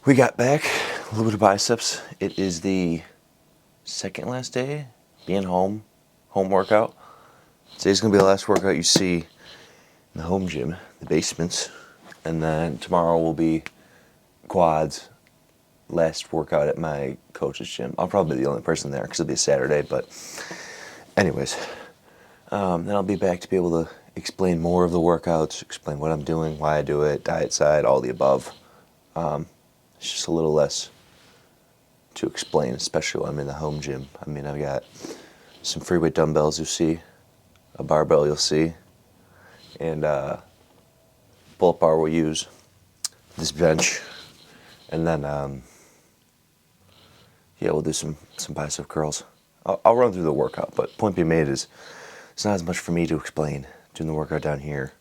We got back a little bit of biceps. It is the second last day being home workout. Today's gonna be the last workout you see in the home gym, the basements, and then tomorrow will be quads. Last workout at my coach's gym. I'll probably be the only person there because it'll be a Saturday. But anyways, then I'll be back to be able to explain more of the workouts, explain what I'm doing, why I do it, diet side, all the above. It's just a little less to explain, especially when I'm in the home gym. I mean, I've got some free weight dumbbells you'll see, a barbell you'll see, and pull-up bar we'll use, this bench, and then yeah, we'll do some bicep curls. I'll run through the workout, but point being made is it's not as much for me to explain doing the workout down here.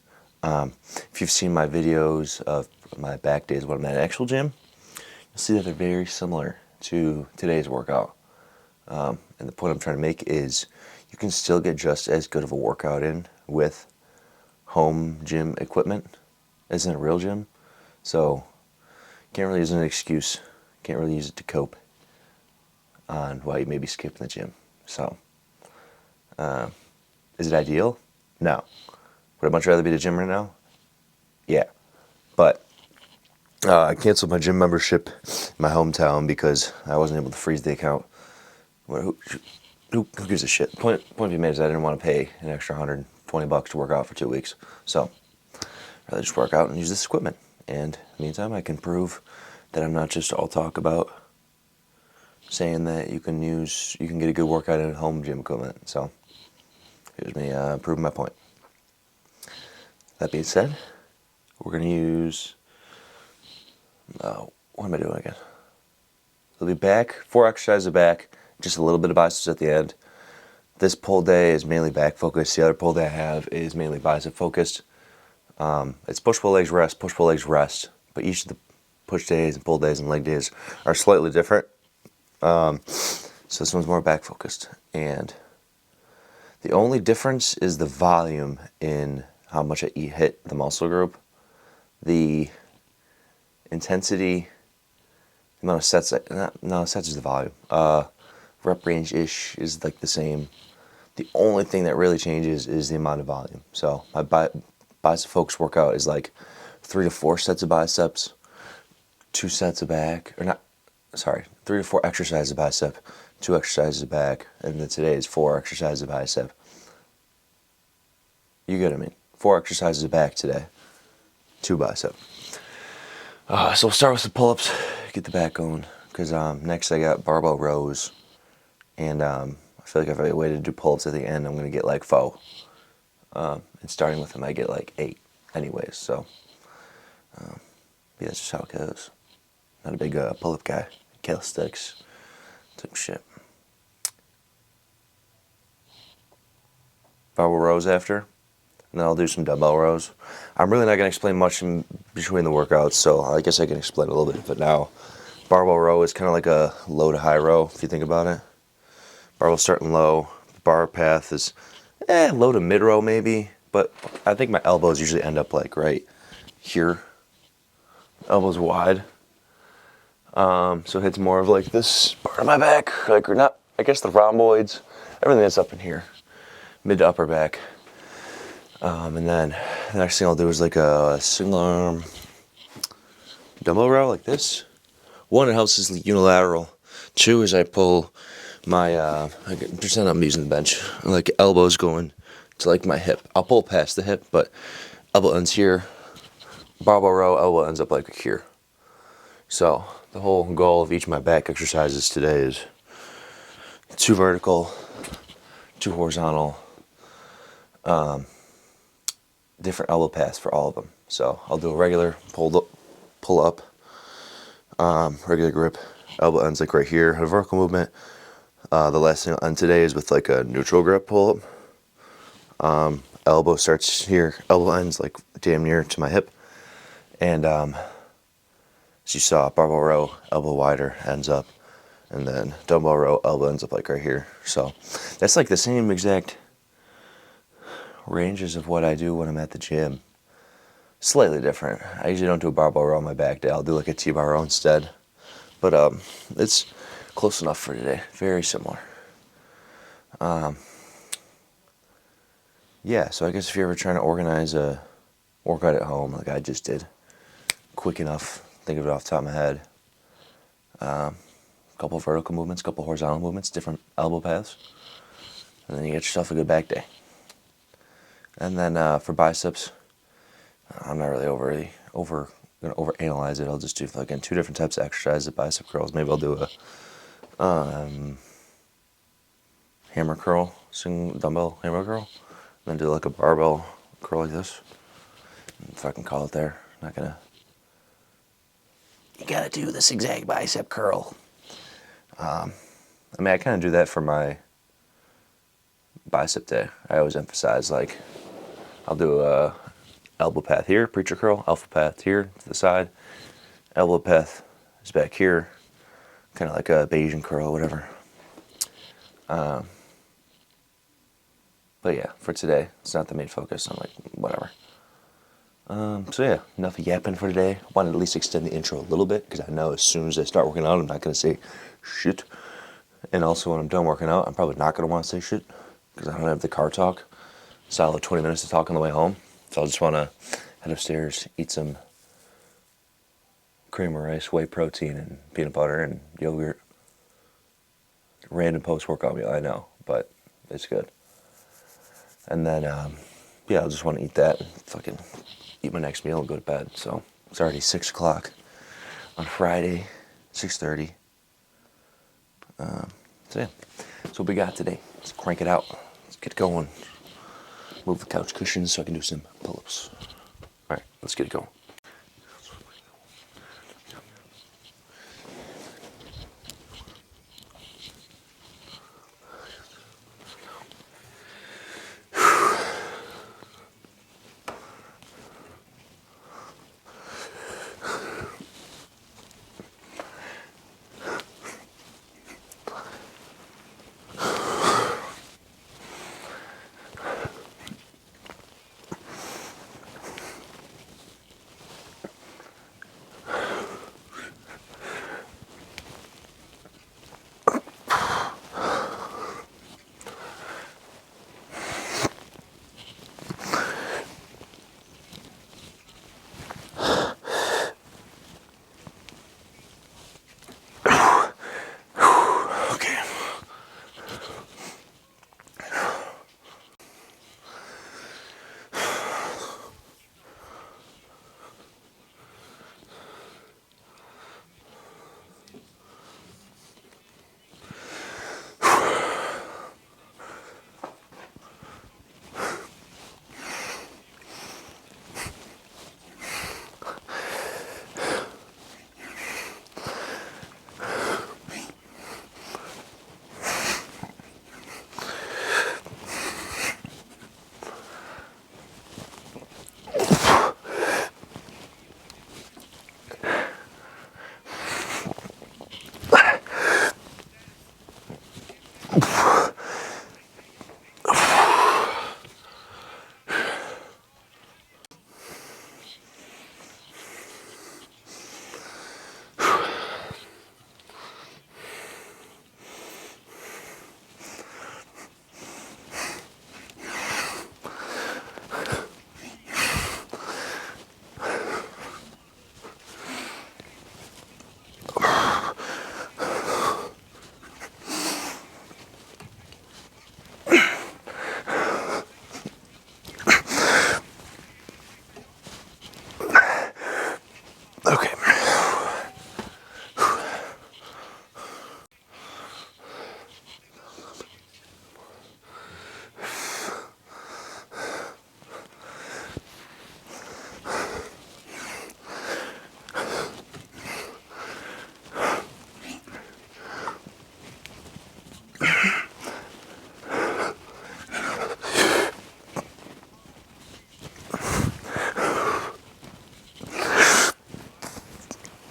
If you've seen my videos of my back days when I'm at an actual gym, you'll see that they're very similar to today's workout. And the point I'm trying to make is you can still get just as good of a workout in with home gym equipment as in a real gym. So can't really use it as an excuse. Can't really use it to cope on why you may be skipping the gym. So, is it ideal? No. Would I much rather be at the gym right now? Yeah. But I canceled my gym membership in my hometown because I wasn't able to freeze the account. Who gives a shit? Point being made is I didn't want to pay an extra $120 to work out for 2 weeks. So, I'd rather just work out and use this equipment. And in the meantime, I can prove that I'm not just all talk about saying that you can get a good workout in home gym equipment. So, here's me proving my point. That being said, we're going to use, what am I doing again? We'll be back, 4 exercises back, just a little bit of biceps at the end. This pull day is mainly back focused. The other pull day I have is mainly bicep focused. It's push, pull, legs, rest, push, pull, legs, rest. But each of the push days and pull days and leg days are slightly different. So this one's more back focused. And the only difference is the volume in how much I hit the muscle group. The intensity, the amount of sets, sets is the volume. Rep range-ish is like the same. The only thing that really changes is the amount of volume. So my bicep focus workout is like 3 to 4 sets of biceps, 2 sets of back, 3 to 4 exercises of bicep, 2 exercises of back, and then today is 4 exercises of bicep. You get what I mean? 4 exercises of back today, 2 bicep. So we'll start with the pull-ups, get the back going, because next I got barbell rows, and I feel like if I waited to do pull-ups at the end, I'm going to get like 4. And starting with them, I get like 8 anyways, so yeah, that's just how it goes. Not a big pull-up guy. Calisthenics type shit. Barbell rows after, and then I'll do some dumbbell rows. I'm really not going to explain much in between the workouts, so I guess I can explain a little bit of it now. Barbell row is kind of like a low to high row, if you think about it. Barbell starting low. The bar path is low to mid row maybe, but I think my elbows usually end up like right here. Elbows wide. So it hits more of like this part of my back, like, or not, I guess the rhomboids, everything that's up in here, mid to upper back. And then the next thing I'll do is like a single arm dumbbell row like this. 1, it helps is unilateral. 2 is I pull my, pretend I'm using the bench, like elbows going to like my hip. I'll pull past the hip, but elbow ends here. Barbell row, elbow ends up like here. So the whole goal of each of my back exercises today is 2 vertical, 2 horizontal, different elbow paths for all of them. So I'll do a regular pull up, regular grip, elbow ends like right here, a vertical movement. The last thing I'll end today is with like a neutral grip pull up. Elbow starts here, elbow ends like damn near to my hip. And as you saw, barbell row, elbow wider, ends up. And then dumbbell row, elbow ends up like right here. So that's like the same exact ranges of what I do when I'm at the gym. slightly different. I usually don't do a barbell row on my back day. I'll do like a T-bar row instead. But it's close enough for today. Very similar. Yeah, so I guess if you're ever trying to organize a workout at home like I just did, quick enough, think of it off the top of my head. A couple vertical movements, a couple horizontal movements, different elbow paths, and then you get yourself a good back day. And then for biceps, I'm not really gonna overanalyze it. I'll just do like 2 different types of exercises, bicep curls. Maybe I'll do a hammer curl, dumbbell hammer curl, and then do like a barbell curl like this. If I can call it there, not gonna. You gotta do this exact bicep curl. I mean, I kind of do that for my bicep day. I always emphasize like I'll do a elbow path here, preacher curl, elbow path here to the side, elbow path is back here, kind of like a Bayesian curl, whatever. But yeah, for today, it's not the main focus. I'm like, whatever. So yeah, enough yapping for today. I wanted to at least extend the intro a little bit because I know as soon as I start working out, I'm not going to say shit. And also when I'm done working out, I'm probably not going to want to say shit because I don't have the car talk. Solid 20 minutes to talk on the way home. So I just want to head upstairs, eat some cream of rice, whey protein, and peanut butter and yogurt. Random post-workout meal, I know, but it's good. And then, yeah, I'll just want to eat that and fucking eat my next meal and go to bed. So it's already 6 o'clock on Friday, 6:30. So yeah, that's what we got today. Let's crank it out. Let's get going. Move the couch cushions so I can do some pull-ups. All right, let's get it going. Okay.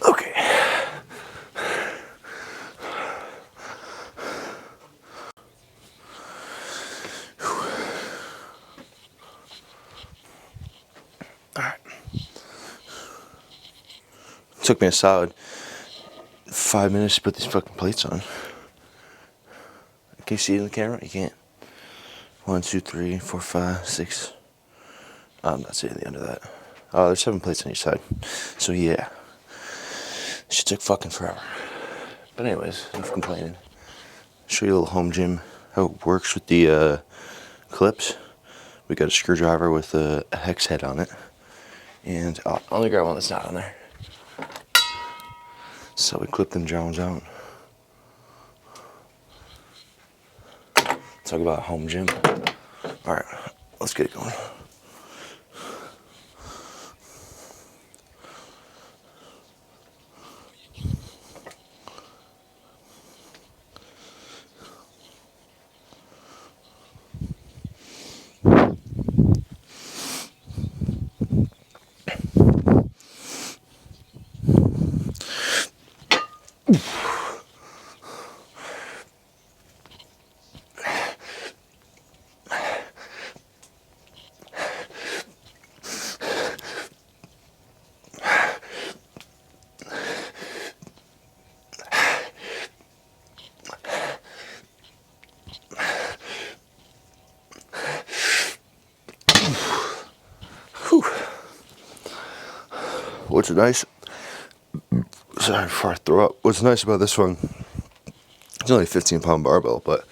Okay. All right. took me a solid 5 minutes to put these fucking plates on. Can you see it in the camera? You can't. 1, 2, 3, 4, 5, 6. I'm not seeing the end of that. Oh, there's 7 plates on each side. So yeah. She took fucking forever. But anyways, enough complaining. Show you a little home gym, how it works with the clips. We got a screwdriver with a hex head on it. And I'll only grab one that's not on there. So we clip them Jones out. Talk about home gym. Alright, let's get it going. What's nice, sorry before I throw up, what's nice about this one, it's only a 15-pound barbell, but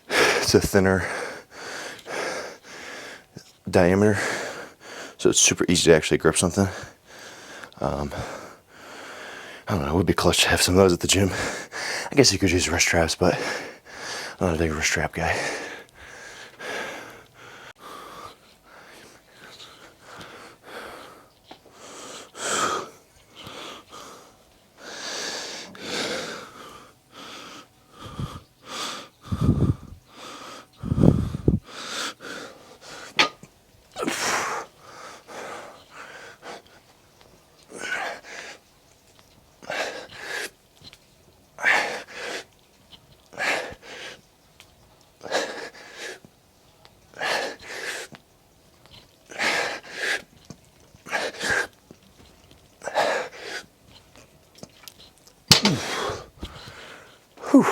it's a thinner diameter, so it's super easy to actually grip something. I don't know, it would be clutch to have some of those at the gym. I guess you could use wrist straps, but I'm not a big wrist strap guy. Whew.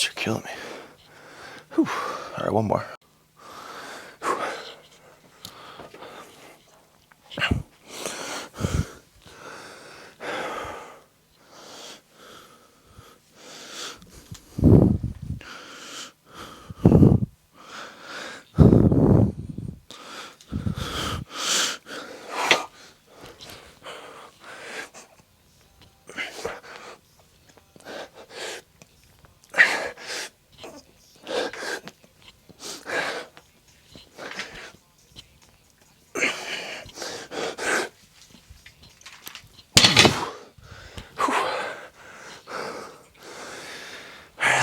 You're killing me. Whew. All right, one more.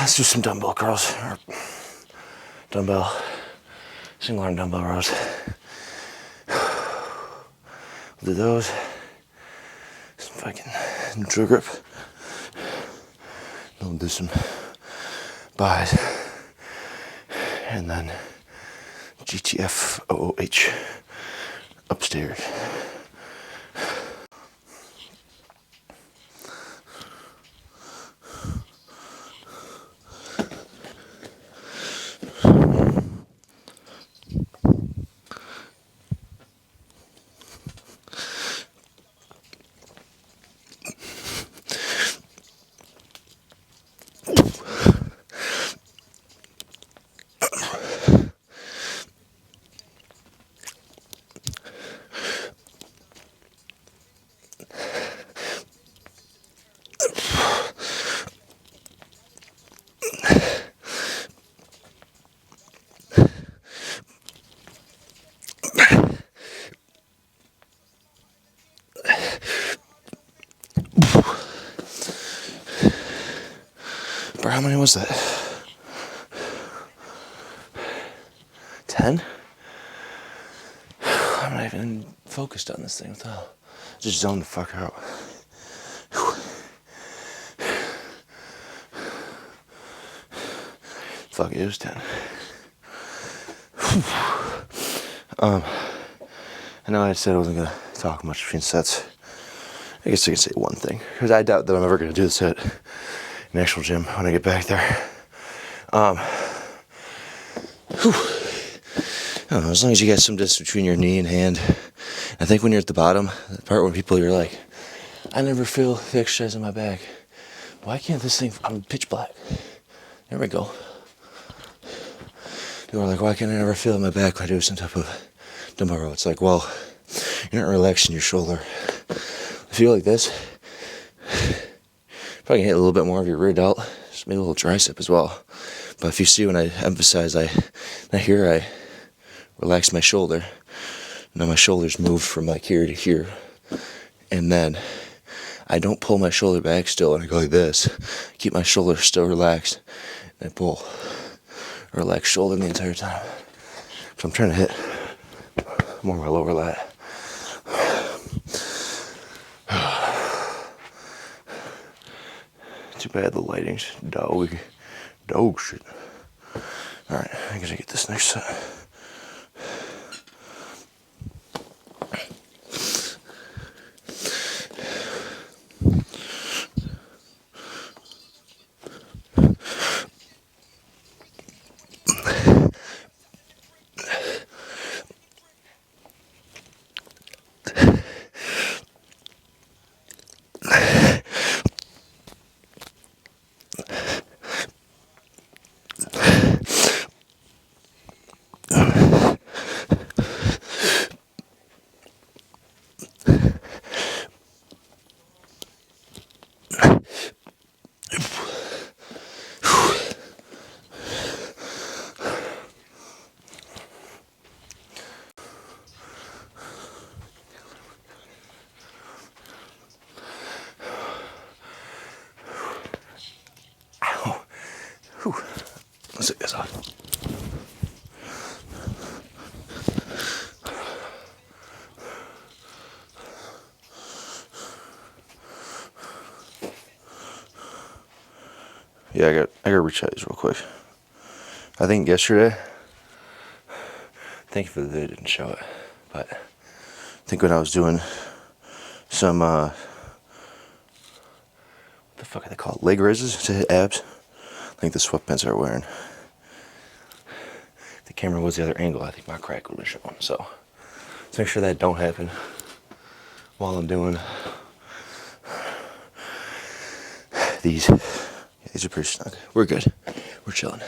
Let's do some dumbbell curls, or single arm dumbbell rows. We'll do those. Some fucking drill grip. Then we'll do some buys. And then GTF OOH upstairs. how many was that? 10? I'm not even focused on this thing without. Just zoned the fuck out. Fuck it, it was 10. I know I said I wasn't gonna talk much between sets. I guess I can say one thing, because I doubt that I'm ever gonna do this at an actual gym when I get back there. I don't know, as long as you got some distance between your knee and hand. I think when you're at the bottom, the part where people are like, I never feel the exercise in my back. Why can't this thing, I'm pitch black. There we go. People are like, why can't I never feel in my back when I do some type of dumbbell row? It's like, well, you're not relaxing your shoulder. If you go like this, probably can hit a little bit more of your rear delt, just maybe a little tricep as well. But if you see when I emphasize, I relax my shoulder. Now my shoulders move from like here to here. And then I don't pull my shoulder back still and I go like this. Keep my shoulder still relaxed. And I pull. Relax shoulder the entire time. So I'm trying to hit more of my lower lat. Too bad the lighting's dog shit. Alright, I gotta get this next set. Let's take this off. Yeah, I gotta retry these real quick. I think yesterday, thank you for the video, didn't show it, but I think when I was doing some, what the fuck are they called? Leg raises to hit abs. I think the sweatpants are wearing. If the camera was the other angle, I think my crack would have shown. So let's make sure that don't happen while I'm doing these. Yeah, these are pretty snug. We're good. We're chilling.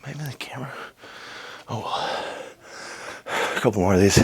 Maybe the camera. A couple more of these.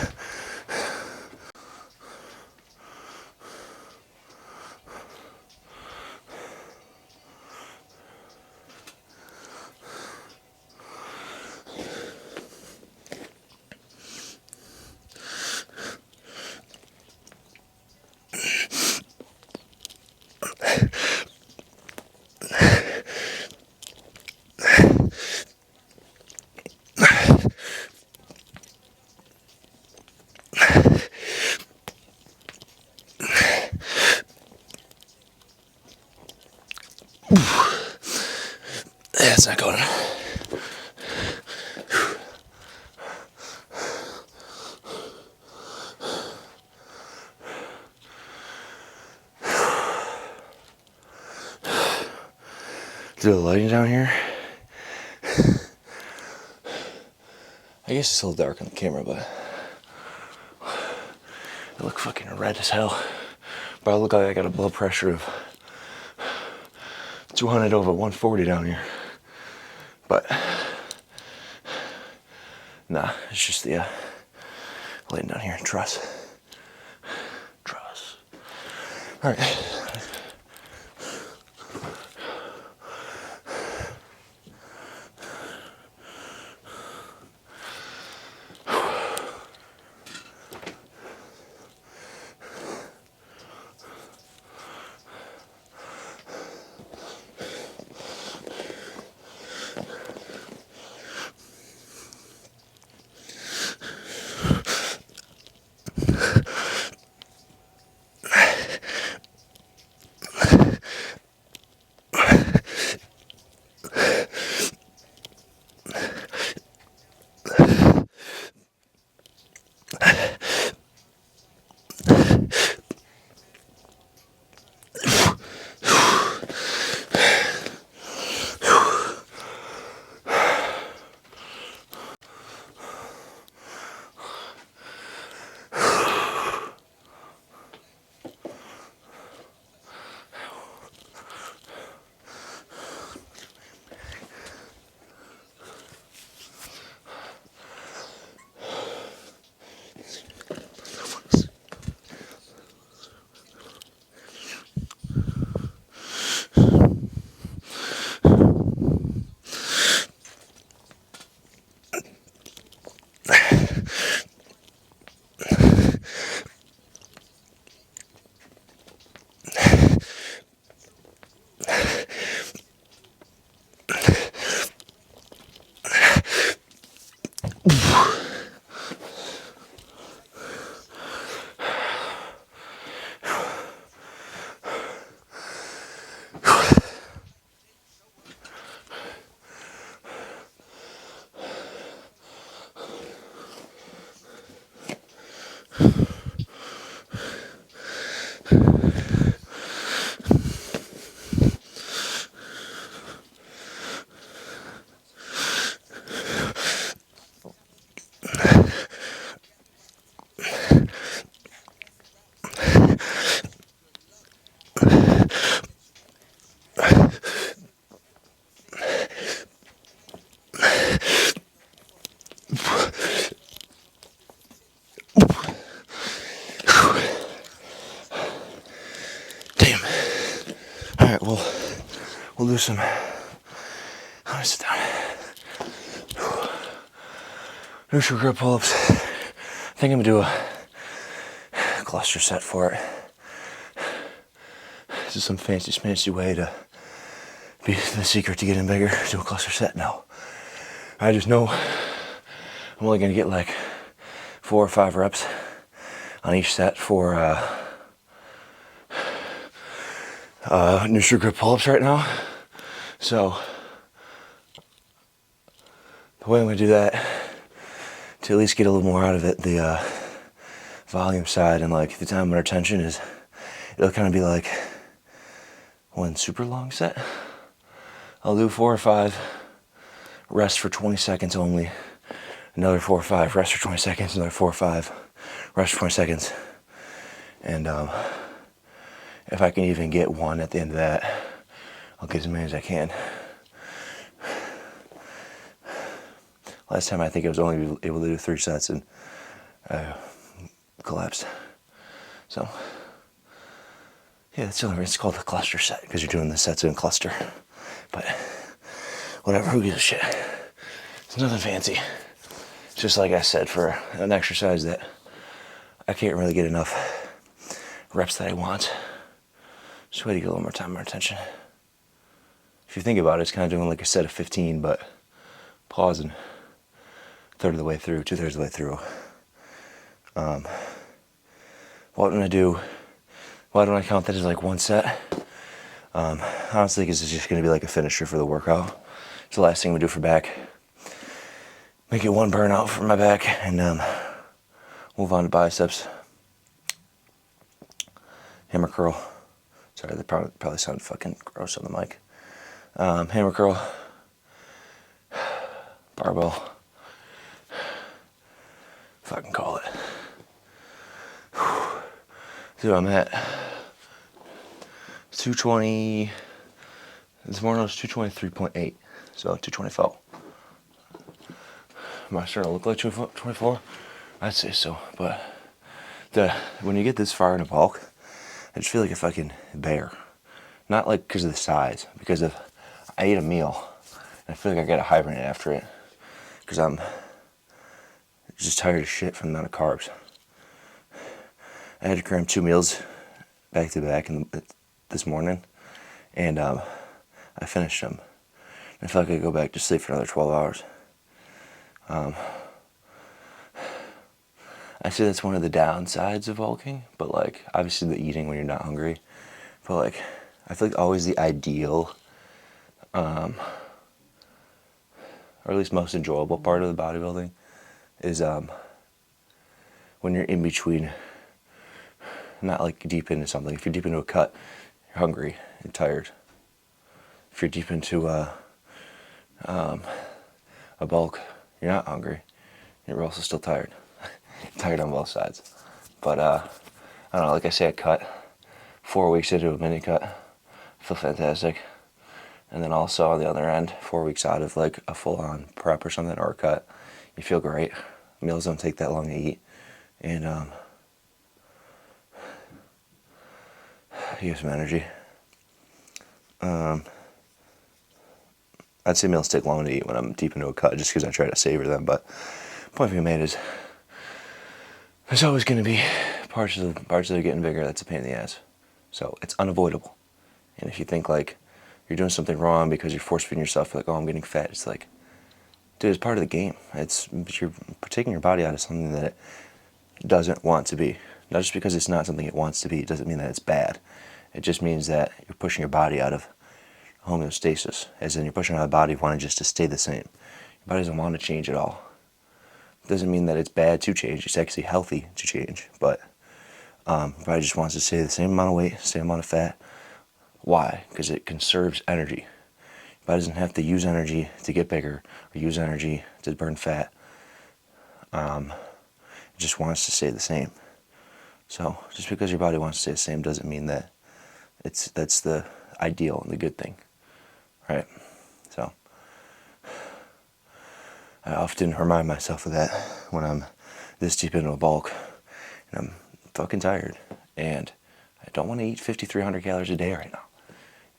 That's not going. Do the lighting down here? I guess it's a little dark on the camera, but I look fucking red as hell. But I look like I got a blood pressure of 200 over 140 down here. But nah, it's just the lighting down here. Truss. All right. Damn. All right, well, we'll do some. I'm gonna sit down. Neutral grip pull-ups. I think I'm gonna do a cluster set for it. This is some fancy way to be the secret to getting bigger. Do a cluster set. No, I just know I'm only gonna get like 4 or 5 reps on each set for neutral grip pull-ups right now. So the way I'm gonna do that, to at least get a little more out of it, the volume side and like the time under tension is, it'll kind of be like one super long set. I'll do 4 or 5, rest for 20 seconds only, another 4 or 5, rest for 20 seconds, another 4 or 5, rest for 20 seconds. And if I can even get one at the end of that, I'll get as many as I can. Last time I think I was only able to do 3 sets, and collapsed. So, yeah, that's the only reason it's called the cluster set, because you're doing the sets in cluster. But, whatever, who gives a shit? It's nothing fancy. It's just like I said, for an exercise that I can't really get enough reps that I want. Just way to get a little more time, more attention. If you think about it, it's kind of doing like a set of 15, but pausing third of the way through, 2/3 of the way through. What do I do? Why don't I count that as like one set? Honestly, because it's just going to be like a finisher for the workout. It's the last thing we do for back. Make it one burnout for my back, and move on to biceps. Hammer curl. Sorry, that probably sounded fucking gross on the mic. Hammer curl. Barbell. Fucking call it. Dude, I'm at 220. This morning was 223.8, so 224. Am I starting to look like 224? I'd say so, but when you get this far in a bulk, I just feel like a fucking bear. Not like because of the size, because of I ate a meal, and I feel like I gotta hibernate after it, because I'm just tired as shit from the amount of carbs. I had to cram 2 meals back to back this morning, and I finished them. I feel like I could go back to sleep for another 12 hours. I say that's one of the downsides of bulking, but like obviously the eating when you're not hungry. But like I feel like always the ideal, or at least most enjoyable part of the bodybuilding is when you're in between, not like deep into something. If you're deep into a cut, you're hungry and tired. If you're deep into a bulk, you're not hungry. You're also still tired. Tired on both sides. But I don't know, like I say, I cut 4 weeks into a mini cut. I feel fantastic. And then also on the other end, 4 weeks out of like a full-on prep or something, or a cut, you feel great. Meals don't take that long to eat. And you have some energy. I'd say meals take long to eat when I'm deep into a cut, just because I try to savor them. But point being made is, there's always going to be parts of getting bigger that's a pain in the ass. So it's unavoidable. And if you think like you're doing something wrong because you're force feeding yourself, like, oh, I'm getting fat, it's like, dude, it's part of the game. You're taking your body out of something that it doesn't want to be. Not just because it's not something it wants to be, it doesn't mean that it's bad. It just means that you're pushing your body out of homeostasis, as in you're pushing out the body wanting just to stay the same. Your body doesn't want to change at all. It doesn't mean that it's bad to change. It's actually healthy to change, but your body just wants to stay the same amount of weight, same amount of fat. Why? Because it conserves energy. Your body doesn't have to use energy to get bigger or use energy to burn fat. It just wants to stay the same. So just because your body wants to stay the same doesn't mean that that's the ideal and the good thing, right? So I often remind myself of that when I'm this deep into a bulk and I'm fucking tired and I don't want to eat 5,300 calories a day right now.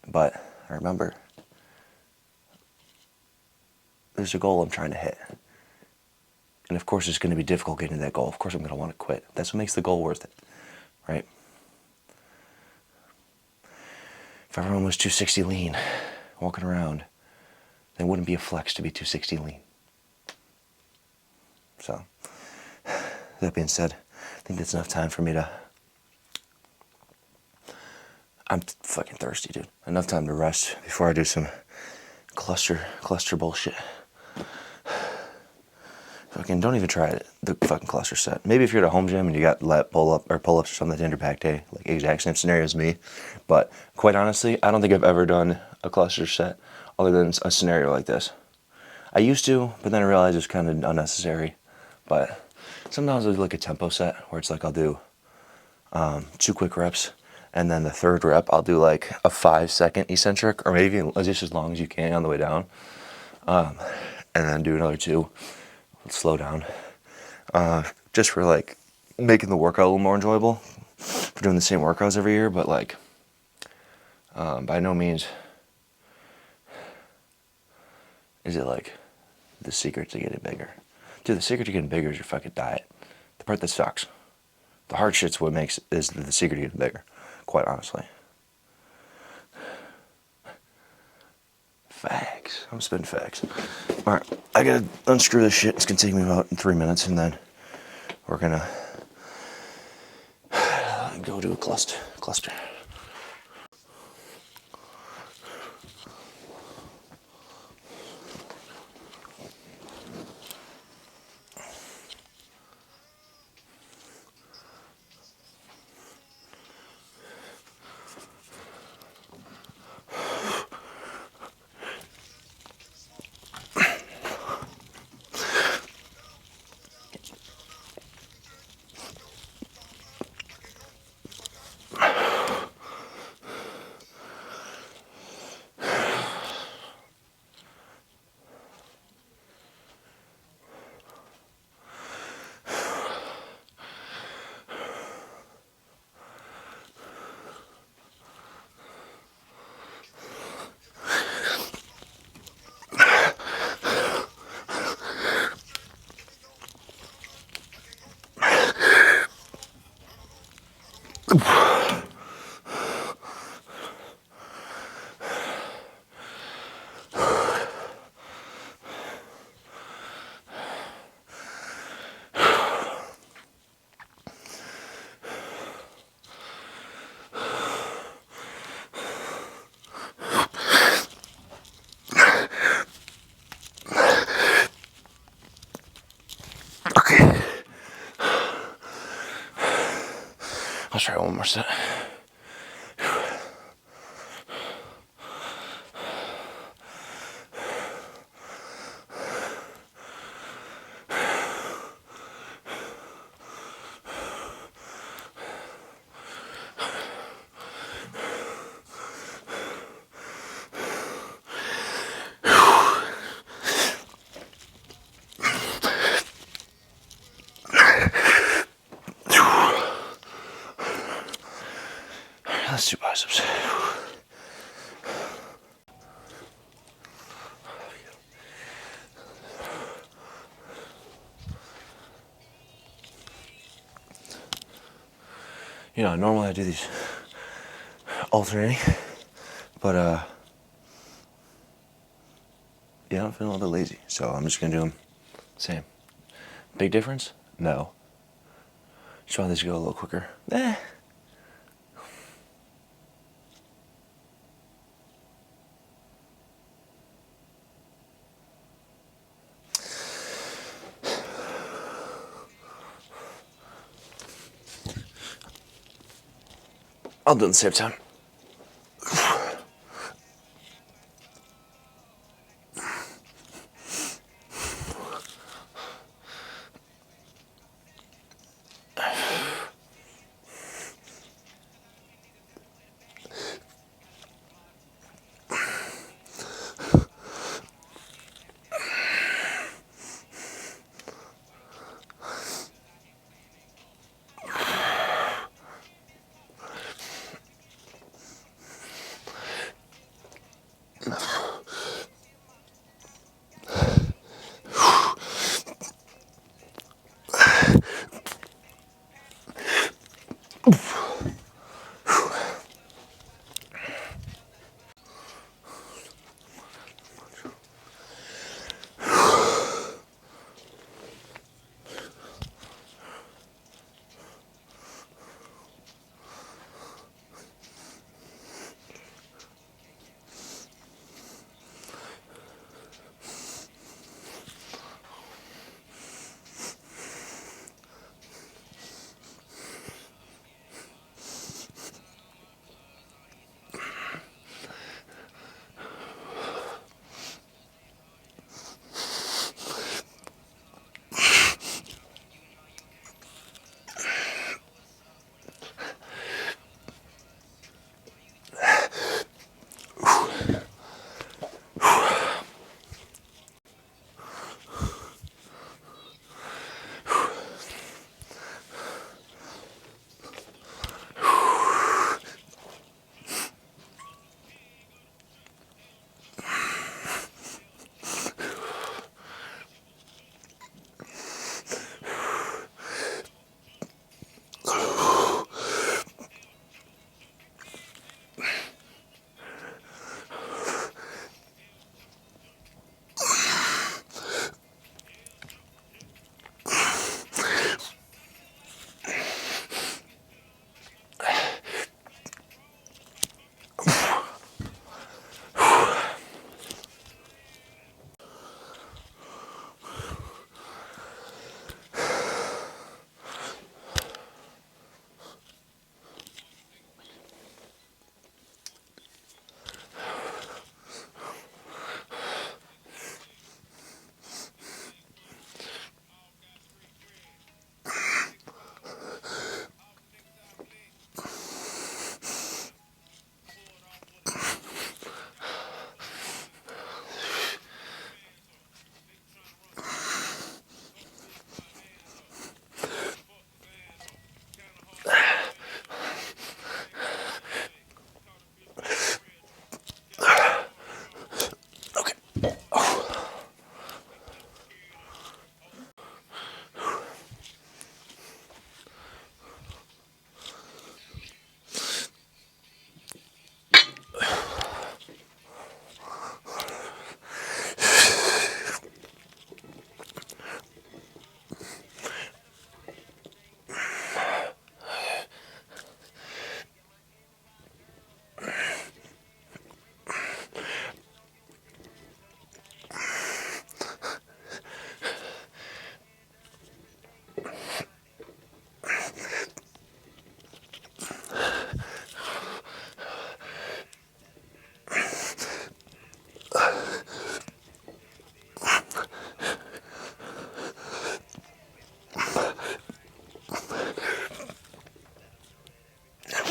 But I remember there's a goal I'm trying to hit. And of course it's going to be difficult getting to that goal. Of course I'm going to want to quit. That's what makes the goal worth it, right? If everyone was 260 lean, walking around, then it wouldn't be a flex to be 260 lean. So, that being said, I think that's enough time for me to... I'm fucking thirsty, dude. Enough time to rest before I do some cluster bullshit. Fucking don't even try it, the fucking cluster set. Maybe if you're at a home gym and you got pull-ups or something that's in your back day, like exact same scenario as me. But quite honestly, I don't think I've ever done a cluster set other than a scenario like this. I used to, but then I realized it was kind of unnecessary. But sometimes I'll do like a tempo set where it's like I'll do 2 quick reps, and then the third rep I'll do like a 5-second eccentric, or maybe just as long as you can on the way down, and then do another 2. Slow down. just for like making the workout a little more enjoyable, for doing the same workouts every year, but like by no means is it like the secret to getting bigger. Dude, the secret to getting bigger is your fucking diet. The part that sucks. The hard shit's what makes is the secret to getting bigger, quite honestly. Facts. I'm spitting facts. Alright, I gotta unscrew this shit. It's gonna take me about 3 minutes, and then we're gonna go to a cluster. Okay. I'll try one more set. Let's do biceps. You know, normally I do these alternating, but yeah, I'm feeling a little bit lazy, so I'm just gonna do them same. Big difference? No. Just want this to go a little quicker. I'll do it at the same time.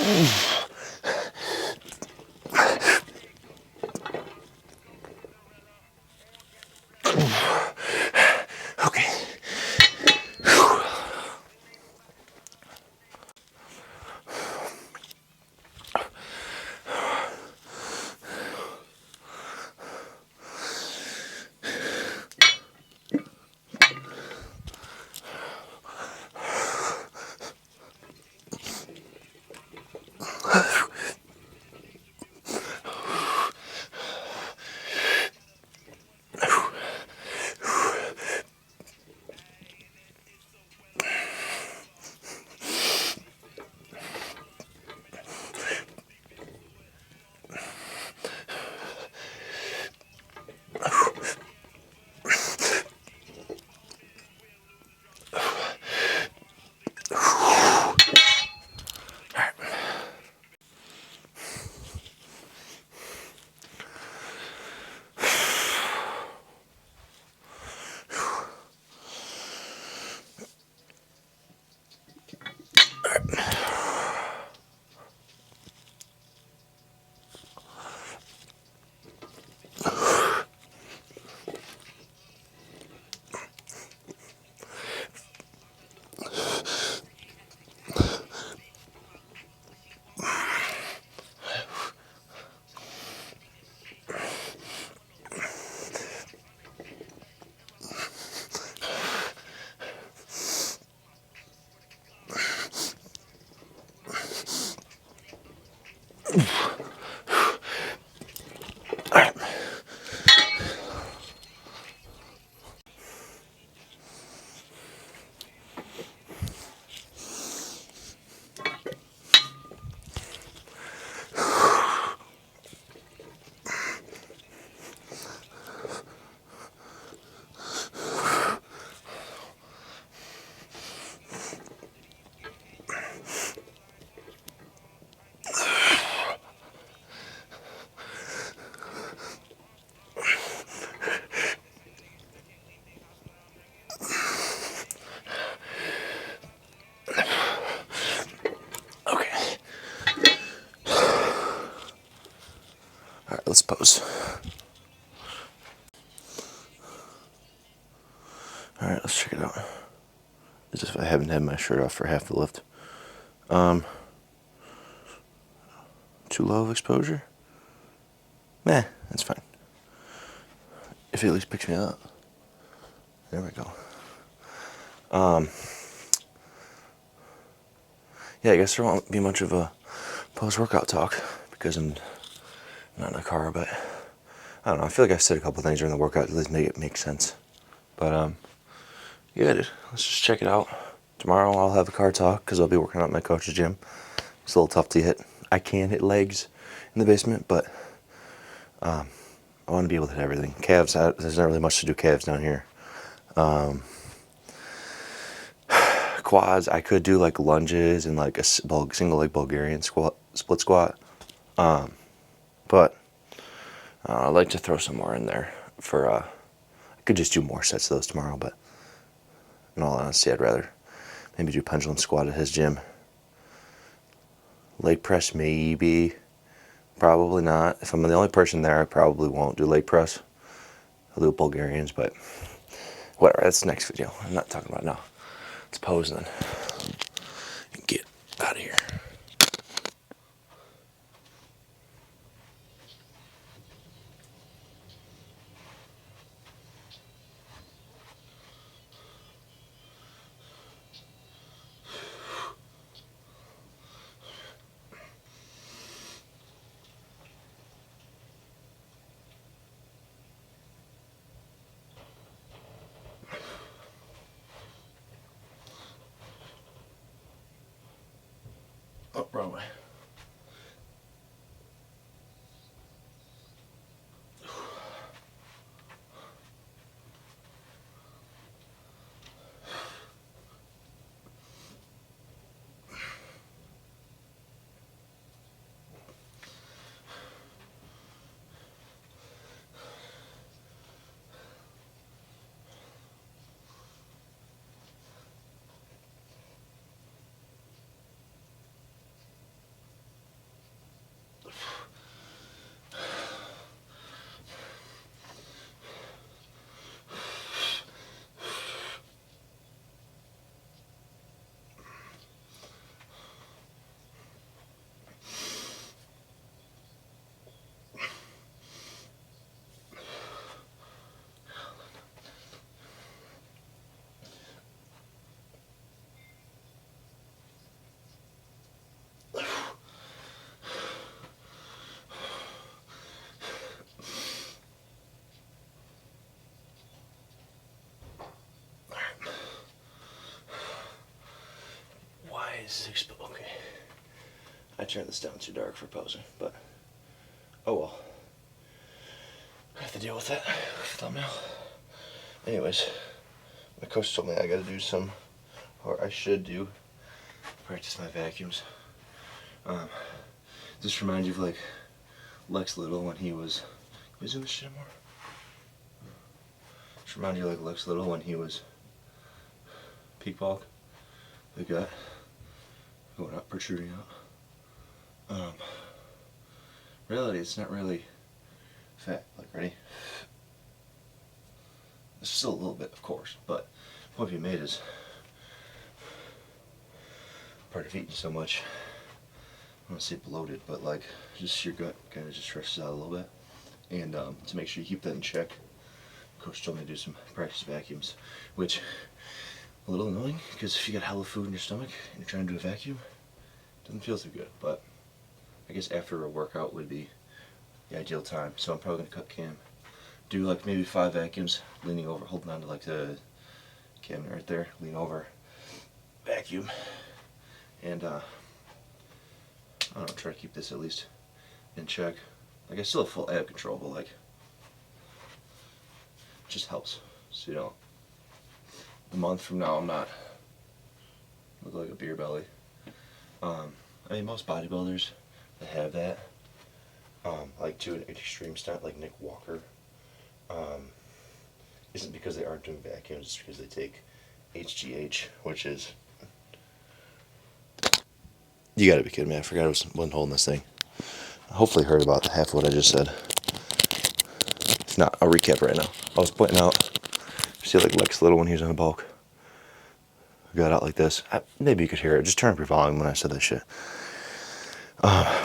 Okay. Okay. All right, let's pose. All right, let's check it out. As if I haven't had my shirt off for half the lift. Too low of exposure? Meh, that's fine. If it at least picks me up. There we go. Yeah, I guess there won't be much of a post-workout talk because I'm not in a car, but I don't know. I feel like I said a couple things during the workout to at least make it make sense. But yeah, dude, let's just check it out. Tomorrow I'll have a car talk because I'll be working out at my coach's gym. It's a little tough to hit. I can hit legs in the basement, but I want to be able to hit everything. Calves, there's not really much to do calves down here. Quads, I could do like lunges and like a single leg Bulgarian split squat. But I'd like to throw some more in there for, I could just do more sets of those tomorrow, but in all honesty, I'd rather maybe do pendulum squat at his gym. Leg press, maybe. Probably not. If I'm the only person there, I probably won't do leg press. I'll do Bulgarians, but whatever. That's the next video. I'm not talking about now. Let's pose then. Get out of here. Oh, wrong way. this is okay. I turned this down too dark for posing, but oh well. I have to deal with that thumbnail. Anyways, my coach told me I gotta do some, or I should do, practice my vacuums. Just remind you of like Lex Little when he was. Can we zoom this shit more? Just remind you of like Lex Little when he was peak bulk, the gut going up, protruding out. Reality, it's not really fat. Like, ready? It's still a little bit, of course, but the point being made is part of eating so much. I don't want to say bloated, but like just your gut kind of just stretches out a little bit. And to make sure you keep that in check, Coach told me to do some practice vacuums, which a little annoying because if you got hella food in your stomach and you're trying to do a vacuum, it doesn't feel too good. But I guess after a workout would be the ideal time. So I'm probably gonna cut cam, do like maybe 5 vacuums, leaning over, holding on to like the cabinet right there, lean over, vacuum, and I don't know, try to keep this at least in check. Like I still have full ab control, but like it just helps. So you know, a month from now I'm not look like a beer belly. I mean most bodybuilders that have that, like to an extreme extent, like Nick Walker, isn't because they aren't doing vacuums, it's because they take HGH, which is, you gotta be kidding me, I forgot I wasn't holding this thing. Hopefully heard about half of what I just said. If not, I'll recap right now. I was pointing out, see like Lex Little when he was on the bulk. I got out like this. Maybe you could hear it. Just turn up your volume when I said that shit.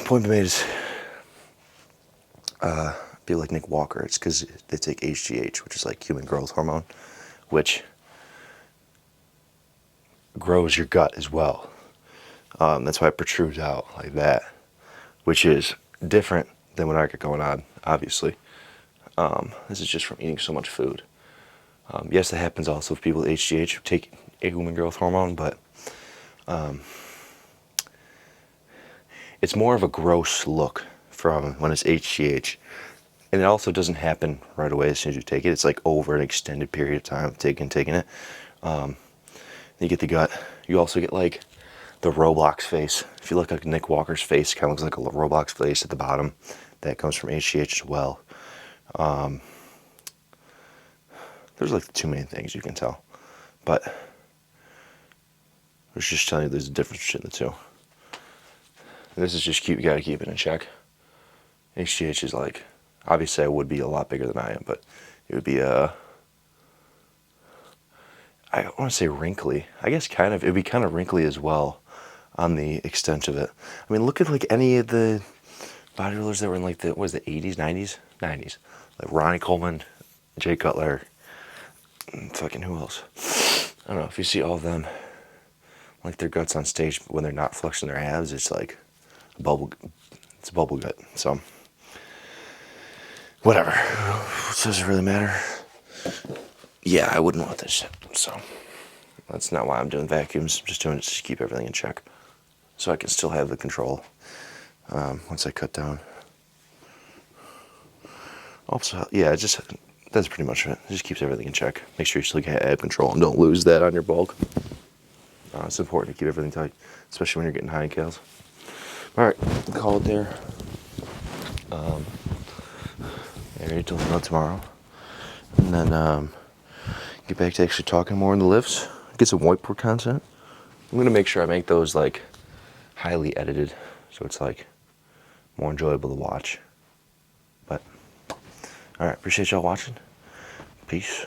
Point made is, be like Nick Walker. It's because they take HGH, which is like human growth hormone, which grows your gut as well. That's why it protrudes out like that, which is different than what I got going on, obviously. This is just from eating so much food. Yes, that happens also with people with HGH who take a human growth hormone, but it's more of a gross look from when it's HGH. And it also doesn't happen right away as soon as you take it. It's like over an extended period of time of taking it. You get the gut. You also get like the Roblox face. If you look like Nick Walker's face, it kind of looks like a Roblox face at the bottom. That comes from HGH as well. There's like the 2 main things you can tell. But I was just telling you there's a difference between the two. And this is just you gotta keep it in check. HGH is like, obviously I would be a lot bigger than I am, but it would be I don't want to say wrinkly. I guess kind of, it would be kind of wrinkly as well on the extent of it. I mean, look at like any of the bodybuilders that were in like the, what was it, 80s, 90s? 90s. Like Ronnie Coleman, Jay Cutler, and fucking who else? I don't know, if you see all of them, like their guts on stage when they're not flexing their abs, it's like a bubble, it's a bubble gut, so. Whatever. Does it really matter? Yeah, I wouldn't want this shit, so. That's not why I'm doing vacuums. I'm just doing it to keep everything in check. So I can still have the control once I cut down. Also, yeah, that's pretty much it. It just keeps everything in check. Make sure you still get ab control and don't lose that on your bulk. It's important to keep everything tight, especially when you're getting high in calories. Alright, call it there. Ready to leave out tomorrow. And then get back to actually talking more in the lifts. Get some whiteboard content. I'm going to make sure I make those like highly edited so it's like more enjoyable to watch. But, alright, appreciate y'all watching. Peace.